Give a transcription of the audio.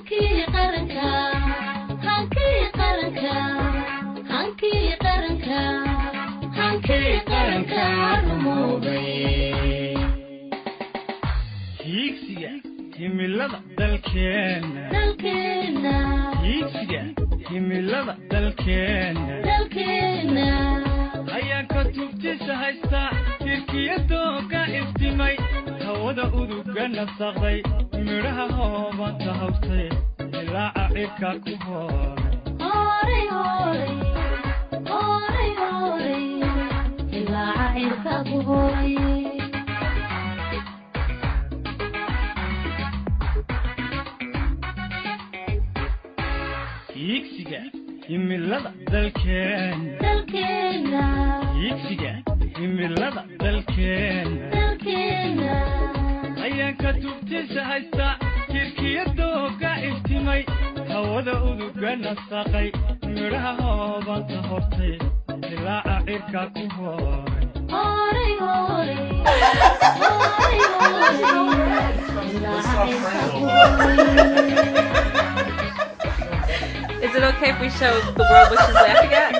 hankii qaranka hankii qaranka hankii qaranka hankii qaranka rumoobay hiigsiga himilada dalkeena hiigsiga himilada dalkeena ayaa ka tubtisa haysta tirkiyadooga iftimay hawada uduga nasaqday midhaha hoobanta hawstay ilaaca cirka ku hooray ilaaca cirka ku hooray hiigsiga himilada dalkeena hiigsiga himilada dalkeena ayaa ka tubtisa haysta tirkiyadooga iftimay hawada uduga nasaqay midhaha hoobanta hortay ilaaca cirka ku hooray Is it okay if we show the world what she's laughing at?